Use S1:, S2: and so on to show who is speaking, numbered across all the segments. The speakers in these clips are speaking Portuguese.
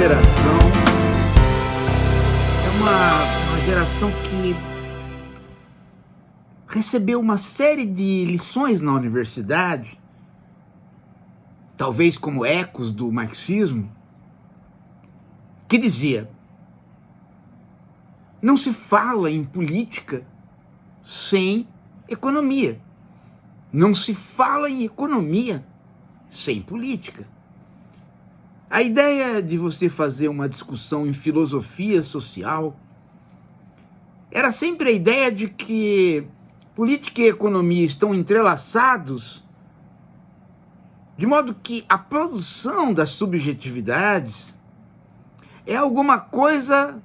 S1: geração é uma geração que recebeu uma série de lições na universidade, talvez como ecos do marxismo, que dizia: não se fala em política sem economia. Não se fala em economia sem política. A ideia de você fazer uma discussão em filosofia social era sempre a ideia de que política e economia estão entrelaçados, de modo que a produção das subjetividades é alguma coisa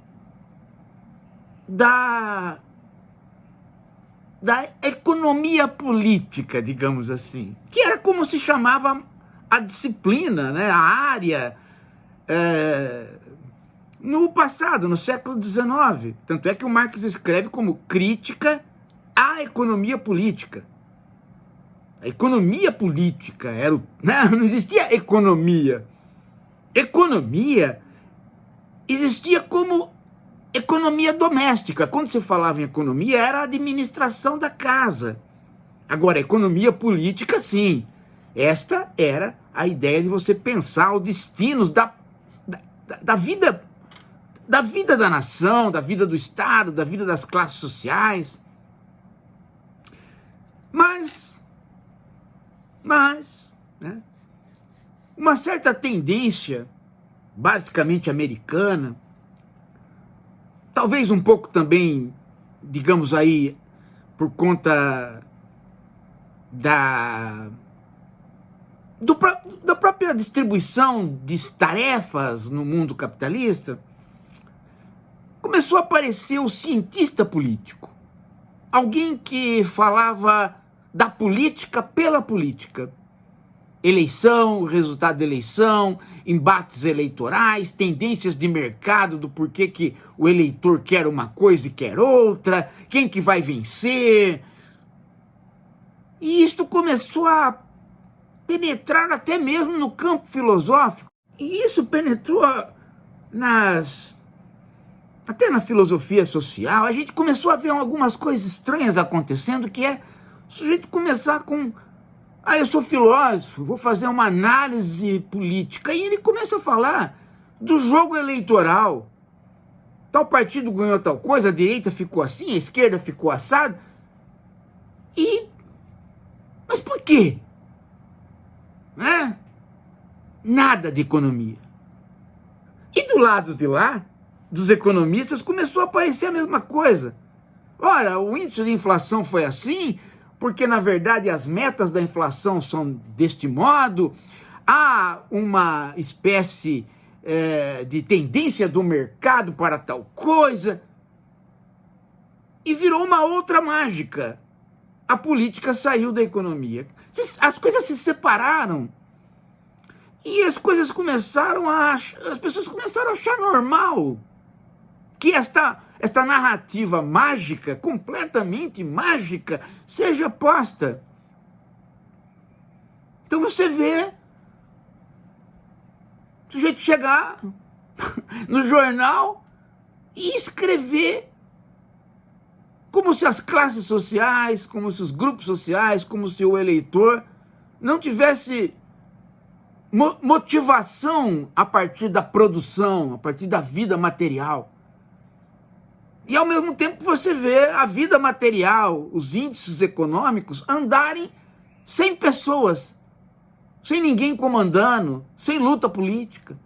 S1: da economia política, digamos assim, que era como se chamava a disciplina, né, a área, no passado, no século XIX. Tanto é que o Marx escreve como crítica à economia política. A economia política era não existia economia. Economia existia como economia doméstica. Quando se falava em economia, era a administração da casa. Agora, economia política, sim. Esta era a ideia de você pensar os destinos da vida da nação, da vida do Estado, da vida das classes sociais. Mas né, uma certa tendência, basicamente americana, talvez um pouco também, digamos aí, por conta da própria distribuição de tarefas no mundo capitalista, começou a aparecer o cientista político. Alguém que falava da política pela política. Eleição, resultado da eleição, embates eleitorais, tendências de mercado do porquê que o eleitor quer uma coisa e quer outra, quem que vai vencer. E isto começou a penetrar até mesmo no campo filosófico. E isso penetrou até na filosofia social. A gente começou a ver algumas coisas estranhas acontecendo, que é o sujeito começar com: eu sou filósofo, vou fazer uma análise política. E ele começa a falar do jogo eleitoral. Tal partido ganhou tal coisa, a direita ficou assim, a esquerda ficou assado. Mas por quê? Nada de economia. E do lado de lá, dos economistas, começou a aparecer a mesma coisa. Ora, o índice de inflação foi assim, porque, na verdade, as metas da inflação são deste modo. Há uma espécie de tendência do mercado para tal coisa. E virou uma outra mágica. A política saiu da economia. As coisas se separaram. E as pessoas começaram a achar normal que esta narrativa mágica, completamente mágica, seja posta. Então você vê o sujeito chegar no jornal e escrever como se as classes sociais, como se os grupos sociais, como se o eleitor não tivesse motivação a partir da produção, a partir da vida material. E ao mesmo tempo você vê a vida material, os índices econômicos andarem sem pessoas, sem ninguém comandando, sem luta política.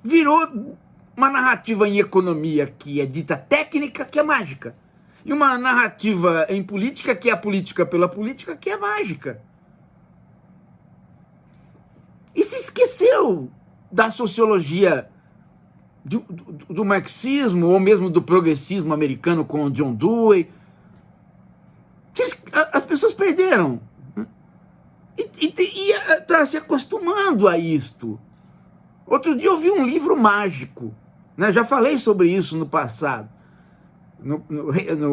S1: Virou uma narrativa em economia que é dita técnica, que é mágica. E uma narrativa em política, que é a política pela política, que é mágica. E se esqueceu da sociologia do marxismo, ou mesmo do progressismo americano com o John Dewey. As pessoas perderam. E está se acostumando a isto. Outro dia eu vi um livro mágico, né? Já falei sobre isso no passado,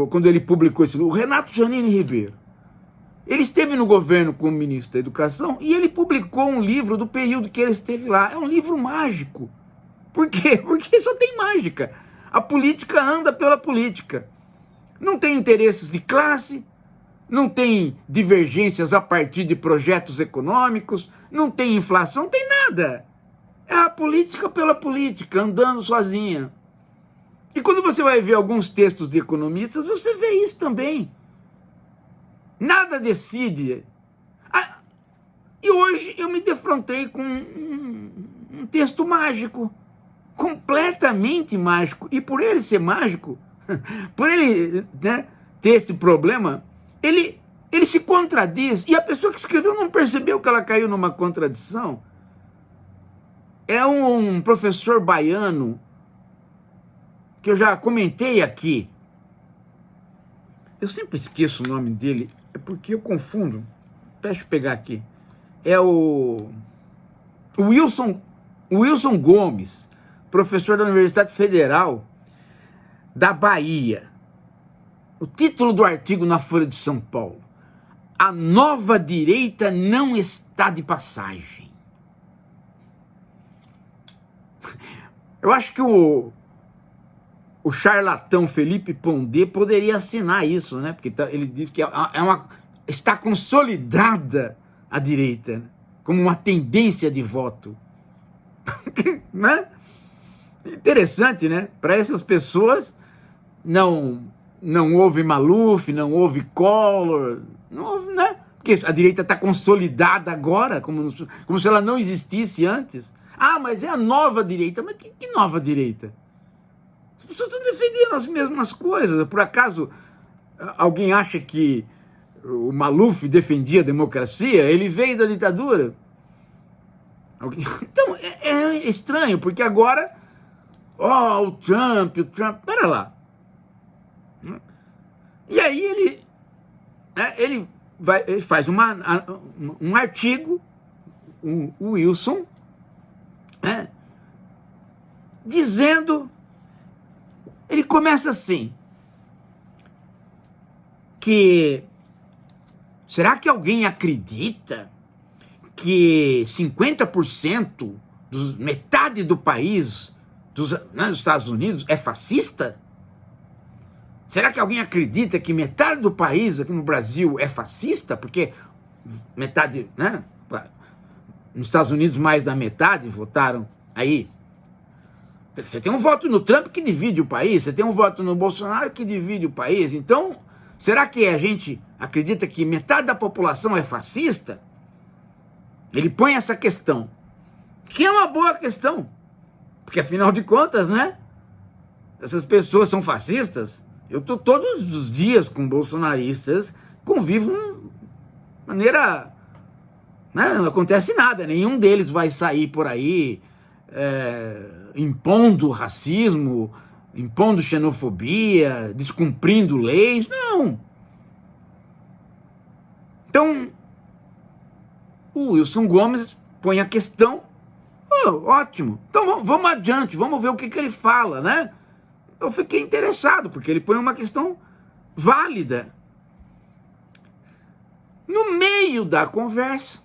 S1: quando ele publicou esse livro, o Renato Janine Ribeiro. Ele esteve no governo como ministro da Educação e ele publicou um livro do período que ele esteve lá. É um livro mágico. Por quê? Porque só tem mágica. A política anda pela política. Não tem interesses de classe, não tem divergências a partir de projetos econômicos, não tem inflação, não tem nada. É a política pela política, andando sozinha. E quando você vai ver alguns textos de economistas, você vê isso também. Nada decide. E hoje eu me defrontei com um texto mágico, completamente mágico. E por ele ser mágico, por ele, né, ter esse problema, ele se contradiz. E a pessoa que escreveu não percebeu que ela caiu numa contradição. É um professor baiano, que eu já comentei aqui. Eu sempre esqueço o nome dele, é porque eu confundo. Deixa eu pegar aqui. É o Wilson Gomes, professor da Universidade Federal da Bahia. O título do artigo na Folha de São Paulo: A nova direita não está de passagem. Eu acho que o charlatão Felipe Pondé poderia assinar isso, né? Porque ele diz que está consolidada a direita, né? Como uma tendência de voto. Né? Interessante, né? Para essas pessoas não houve Maluf, não houve Collor, não houve, né? Porque a direita está consolidada agora, como se ela não existisse antes. Ah, mas é a nova direita. Mas que nova direita? As pessoas estão defendendo as mesmas coisas. Por acaso alguém acha que o Maluf defendia a democracia? Ele veio da ditadura? Então, é estranho, porque agora, o Trump, pera lá. E aí ele faz um artigo, o Wilson, né, dizendo, ele começa assim, que será que alguém acredita que 50%, metade do país dos Estados Unidos é fascista? Será que alguém acredita que metade do país aqui no Brasil é fascista? Porque metade, né? Nos Estados Unidos mais da metade votaram aí. Você tem um voto no Trump que divide o país, você tem um voto no Bolsonaro que divide o país. Então, será que a gente acredita que metade da população é fascista? Ele põe essa questão, que é uma boa questão, porque afinal de contas, né? Essas pessoas são fascistas. Eu estou todos os dias com bolsonaristas, convivo de maneira, né, não acontece nada, nenhum deles vai sair por aí impondo racismo, impondo xenofobia, descumprindo leis, não. Então, o Wilson Gomes põe a questão, ótimo, então vamos adiante, vamos ver o que ele fala, né? Eu fiquei interessado, porque ele põe uma questão válida. No meio da conversa,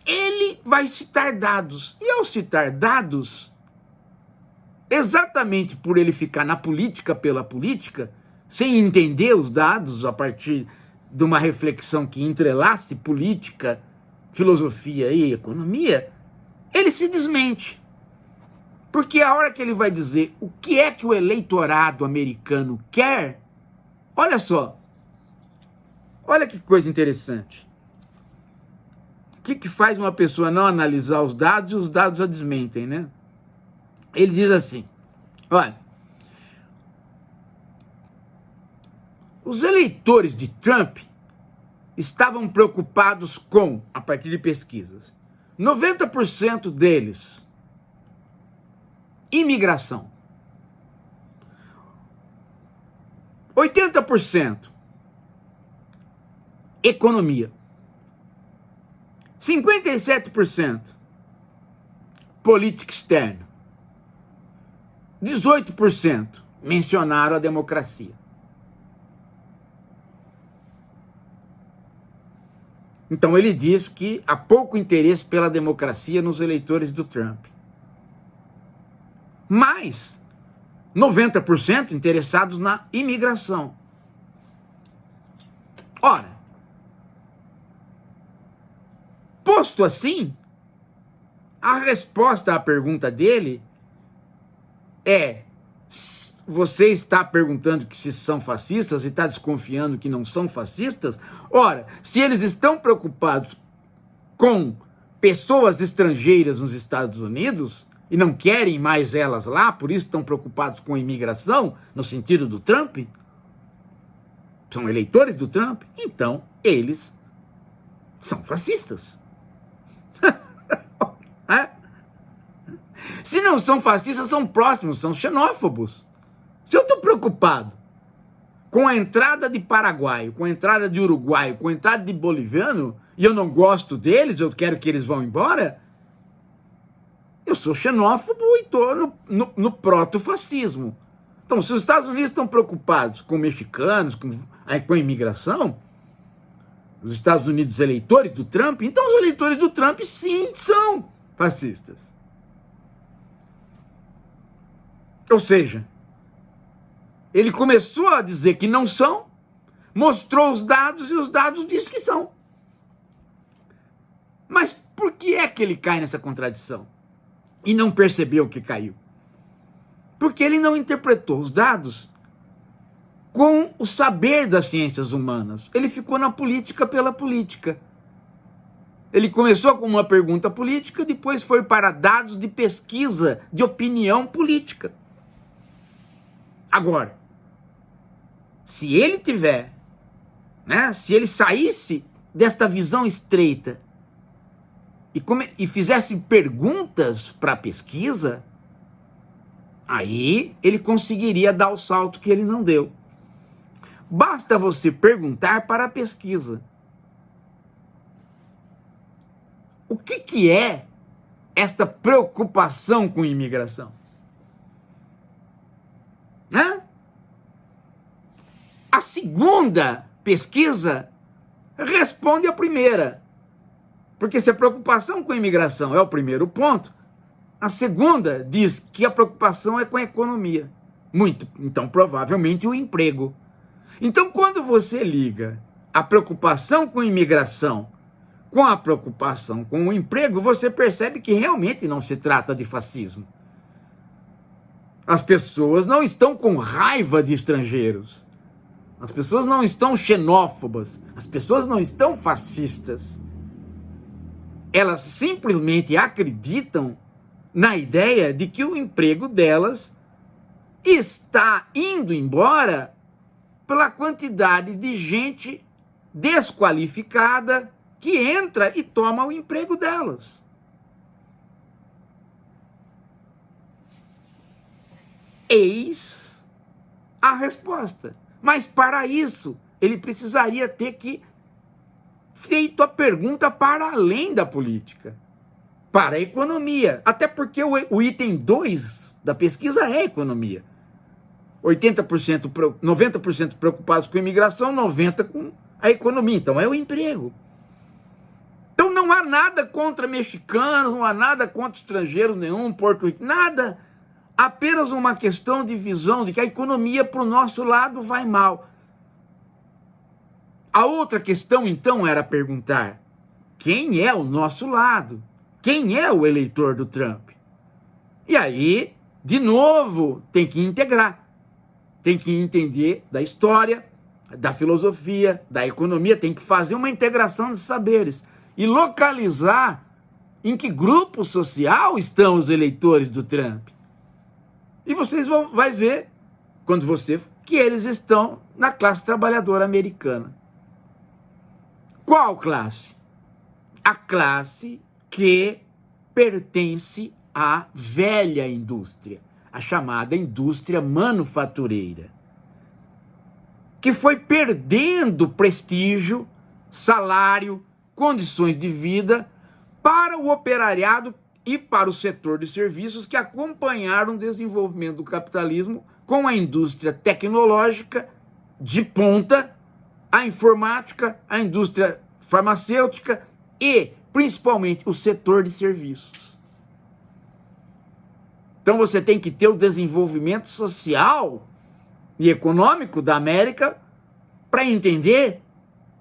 S1: ele vai citar dados. E ao citar dados, exatamente por ele ficar na política pela política, sem entender os dados a partir de uma reflexão que entrelace política, filosofia e economia, ele se desmente. Porque a hora que ele vai dizer o que é que o eleitorado americano quer, olha só, olha que coisa interessante. O que faz uma pessoa não analisar os dados e os dados a desmentem, né? Ele diz assim, olha, os eleitores de Trump estavam preocupados com, a partir de pesquisas, 90% deles, imigração. 80%, economia. 57%, política externa. 18% mencionaram a democracia. Então ele diz que há pouco interesse pela democracia nos eleitores do Trump. Mas 90% interessados na imigração. Ora, posto assim, a resposta à pergunta dele é: você está perguntando que se são fascistas e está desconfiando que não são fascistas? Ora, se eles estão preocupados com pessoas estrangeiras nos Estados Unidos e não querem mais elas lá, por isso estão preocupados com imigração, no sentido do Trump, são eleitores do Trump, então eles são fascistas. Se não são fascistas, são próximos, são xenófobos. Se eu estou preocupado com a entrada de paraguaio, com a entrada de uruguaio, com a entrada de boliviano, e eu não gosto deles, eu quero que eles vão embora, eu sou xenófobo e estou no proto-fascismo. Então, se os Estados Unidos estão preocupados com mexicanos, com a imigração, os Estados Unidos eleitores do Trump, então os eleitores do Trump sim são fascistas. Ou seja, ele começou a dizer que não são, mostrou os dados e os dados dizem que são. Mas por que é que ele cai nessa contradição? E não percebeu que caiu? Porque ele não interpretou os dados com o saber das ciências humanas. Ele ficou na política pela política. Ele começou com uma pergunta política, depois foi para dados de pesquisa, de opinião política. Agora, se ele tiver, se ele saísse desta visão estreita e fizesse perguntas para a pesquisa, aí ele conseguiria dar o salto que ele não deu. Basta você perguntar para a pesquisa. O que é esta preocupação com imigração? A segunda pesquisa responde à primeira. Porque se a preocupação com a imigração é o primeiro ponto, a segunda diz que a preocupação é com a economia. Então, provavelmente, o emprego. Então, quando você liga a preocupação com a imigração com a preocupação com o emprego, você percebe que realmente não se trata de fascismo. As pessoas não estão com raiva de estrangeiros. As pessoas não estão xenófobas. As pessoas não estão fascistas. Elas simplesmente acreditam na ideia de que o emprego delas está indo embora pela quantidade de gente desqualificada que entra e toma o emprego delas. Eis a resposta. Mas para isso, ele precisaria ter feito a pergunta para além da política, para a economia. Até porque o item 2 da pesquisa é economia. 90% preocupados com a imigração, 90% com a economia. Então é o emprego. Então não há nada contra mexicanos, não há nada contra estrangeiros nenhum, português, nada. Apenas uma questão de visão de que a economia para o nosso lado vai mal. A outra questão, então, era perguntar: quem é o nosso lado? Quem é o eleitor do Trump? E aí, de novo, tem que integrar. Tem que entender da história, da filosofia, da economia, tem que fazer uma integração de saberes e localizar em que grupo social estão os eleitores do Trump. E vocês vão ver, que eles estão na classe trabalhadora americana. Qual classe? A classe que pertence à velha indústria, a chamada indústria manufatureira, que foi perdendo prestígio, salário, condições de vida para o operariado e para o setor de serviços que acompanharam o desenvolvimento do capitalismo com a indústria tecnológica de ponta, a informática, a indústria farmacêutica e, principalmente, o setor de serviços. Então você tem que ter o desenvolvimento social e econômico da América para entender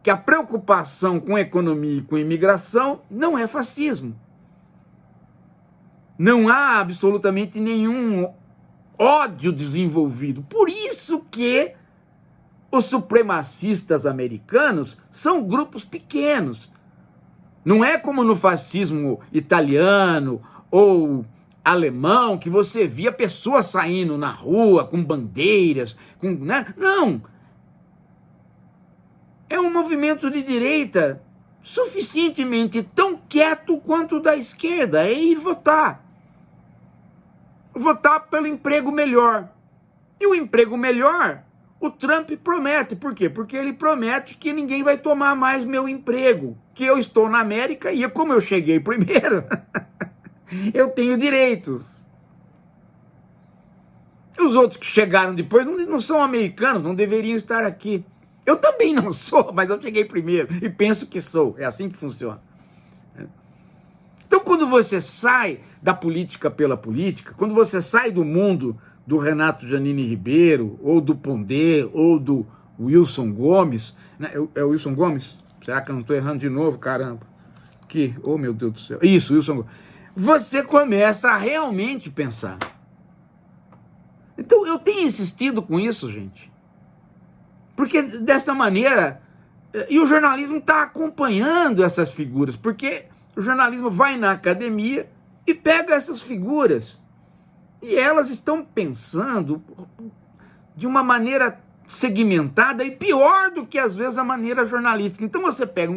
S1: que a preocupação com economia e com imigração não é fascismo. Não há absolutamente nenhum ódio desenvolvido. Por isso que os supremacistas americanos são grupos pequenos. Não é como no fascismo italiano ou alemão, que você via pessoas saindo na rua com bandeiras, né? Não. É um movimento de direita suficientemente tão quieto quanto o da esquerda, é ir votar. Votar pelo emprego melhor. E o emprego melhor, o Trump promete. Por quê? Porque ele promete que ninguém vai tomar mais meu emprego, que eu estou na América e como eu cheguei primeiro, eu tenho direitos. Os outros que chegaram depois não são americanos, não deveriam estar aqui. Eu também não sou, mas eu cheguei primeiro e penso que sou. É assim que funciona. Então, quando você sai da política pela política, quando você sai do mundo do Renato Janine Ribeiro, ou do Pondé, ou do Wilson Gomes, né? É o Wilson Gomes? Será que eu não estou errando de novo? Caramba. Oh, meu Deus do céu. Isso, Wilson Gomes. Você começa a realmente pensar. Então, eu tenho insistido com isso, gente. Porque desta maneira, e o jornalismo está acompanhando essas figuras, porque o jornalismo vai na academia e pega essas figuras. E elas estão pensando de uma maneira segmentada e pior do que às vezes a maneira jornalística. Então você pega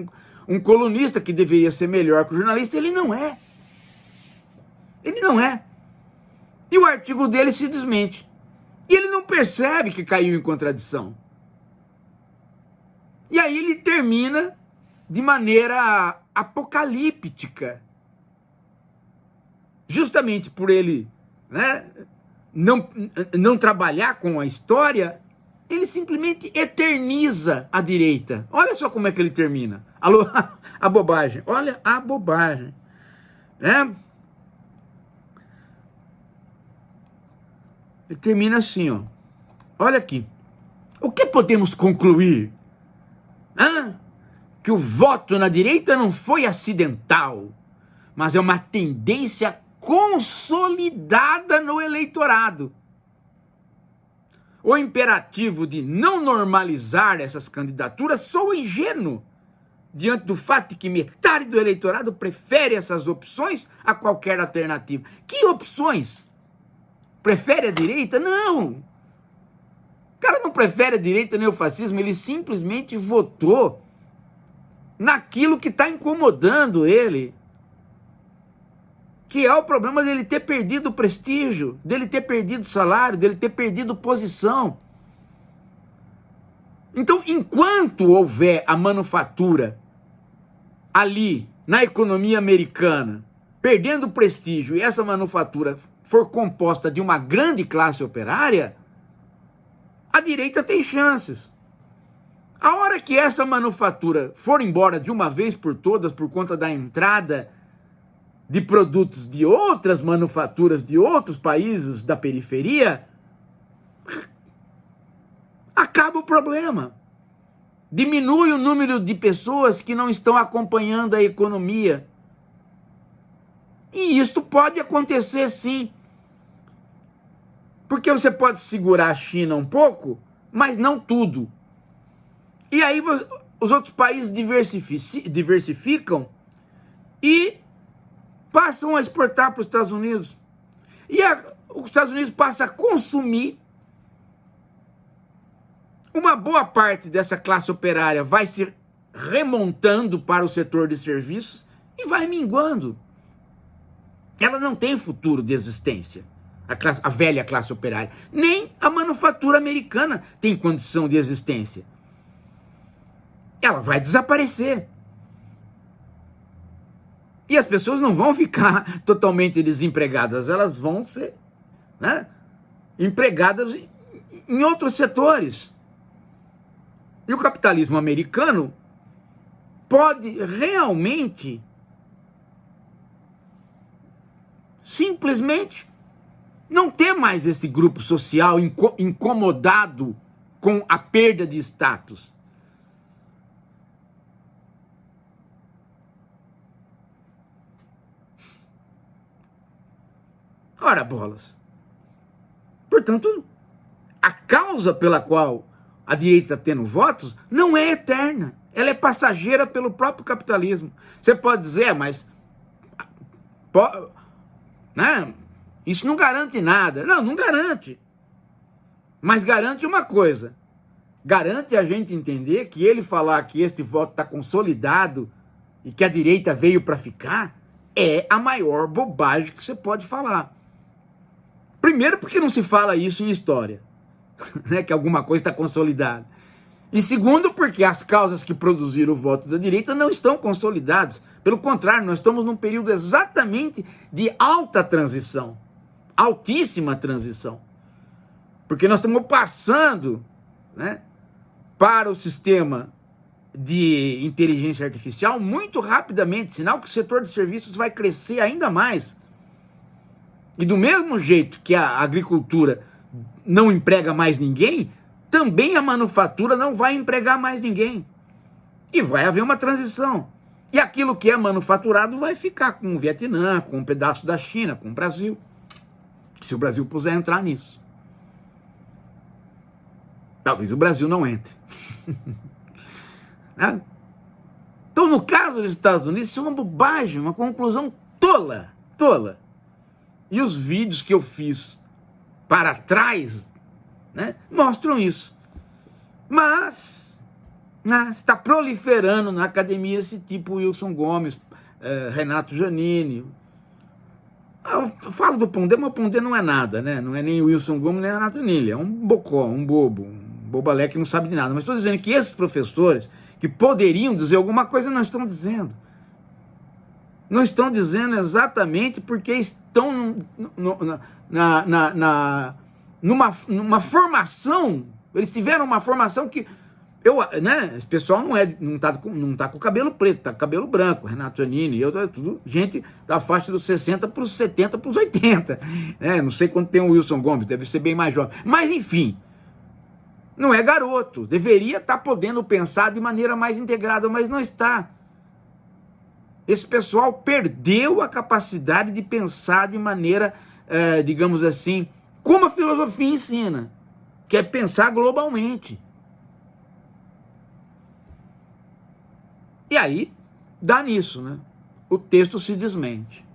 S1: um colunista que deveria ser melhor que o jornalista, ele não é. Ele não é. E o artigo dele se desmente. E ele não percebe que caiu em contradição. E aí ele termina de maneira apocalíptica. Justamente por ele, né, não trabalhar com a história, ele simplesmente eterniza a direita. Olha só como é que ele termina. Alô, a bobagem. Olha a bobagem. Né? Ele termina assim, ó. Olha aqui. O que podemos concluir? Que o voto na direita não foi acidental, mas é uma tendência consolidada no eleitorado. O imperativo de não normalizar essas candidaturas soa ingênuo, diante do fato de que metade do eleitorado prefere essas opções a qualquer alternativa. Que opções? Prefere a direita? Não! O cara não prefere a direita nem o fascismo, ele simplesmente votou naquilo que está incomodando ele, que é o problema dele ter perdido prestígio, dele ter perdido salário, dele ter perdido posição. Então, enquanto houver a manufatura ali na economia americana perdendo prestígio e essa manufatura for composta de uma grande classe operária, a direita tem chances. A hora que essa manufatura for embora de uma vez por todas por conta da entrada de produtos de outras manufaturas de outros países da periferia, acaba o problema. Diminui o número de pessoas que não estão acompanhando a economia. E isto pode acontecer sim. Porque você pode segurar a China um pouco, mas não tudo. E aí os outros países diversificam e passam a exportar para os Estados Unidos. E os Estados Unidos passam a consumir. Uma boa parte dessa classe operária vai se remontando para o setor de serviços e vai minguando. Ela não tem futuro de existência, a velha classe operária. Nem a manufatura americana tem condição de existência. Ela vai desaparecer. E as pessoas não vão ficar totalmente desempregadas, elas vão ser, né, empregadas em outros setores. E o capitalismo americano pode realmente simplesmente não ter mais esse grupo social incomodado com a perda de status. Ora, bolas. Portanto, a causa pela qual a direita está tendo votos não é eterna. Ela é passageira pelo próprio capitalismo. Você pode dizer, mas né, isso não garante nada. Não, não garante. Mas garante uma coisa. Garante a gente entender que ele falar que este voto está consolidado e que a direita veio para ficar é a maior bobagem que você pode falar. Primeiro, porque não se fala isso em história, né, que alguma coisa está consolidada. E segundo, porque as causas que produziram o voto da direita não estão consolidadas. Pelo contrário, nós estamos num período exatamente de alta transição, altíssima transição. Porque nós estamos passando, né, para o sistema de inteligência artificial muito rapidamente, sinal que o setor de serviços vai crescer ainda mais. E do mesmo jeito que a agricultura não emprega mais ninguém, também a manufatura não vai empregar mais ninguém. E vai haver uma transição. E aquilo que é manufaturado vai ficar com o Vietnã, com um pedaço da China, com o Brasil. Se o Brasil puder entrar nisso. Talvez o Brasil não entre. Né? Então, no caso dos Estados Unidos, isso é uma bobagem, uma conclusão tola. E os vídeos que eu fiz para trás, né, mostram isso. Mas está proliferando na academia esse tipo Wilson Gomes, Renato Giannini. Eu falo do Pondé, mas o Pondé não é nada, né? Não é nem o Wilson Gomes, nem o Renato Giannini. É um bocó, um bobo, um bobalé que não sabe de nada. Mas estou dizendo que esses professores que poderiam dizer alguma coisa não estão dizendo. Não estão dizendo exatamente porque estão numa formação. Eles tiveram uma formação que esse pessoal não tá com o cabelo preto, tá com o cabelo branco. Renato Giannini, tudo gente da faixa dos 60 para os 70 para os 80. Não sei quanto tem o Wilson Gomes, deve ser bem mais jovem. Mas enfim, não é garoto. Deveria estar podendo pensar de maneira mais integrada, mas não está. Esse pessoal perdeu a capacidade de pensar de maneira, digamos assim, como a filosofia ensina, que é pensar globalmente. E aí, dá nisso, né? O texto se desmente.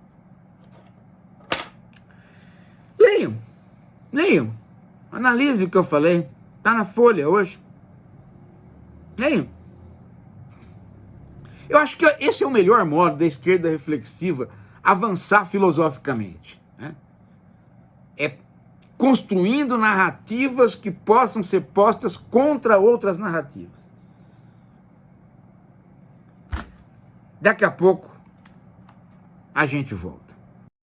S1: Leiam, analise o que eu falei, está na Folha hoje. Leiam. Eu acho que esse é o melhor modo da esquerda reflexiva avançar filosoficamente, né? É construindo narrativas que possam ser postas contra outras narrativas. Daqui a pouco a gente volta.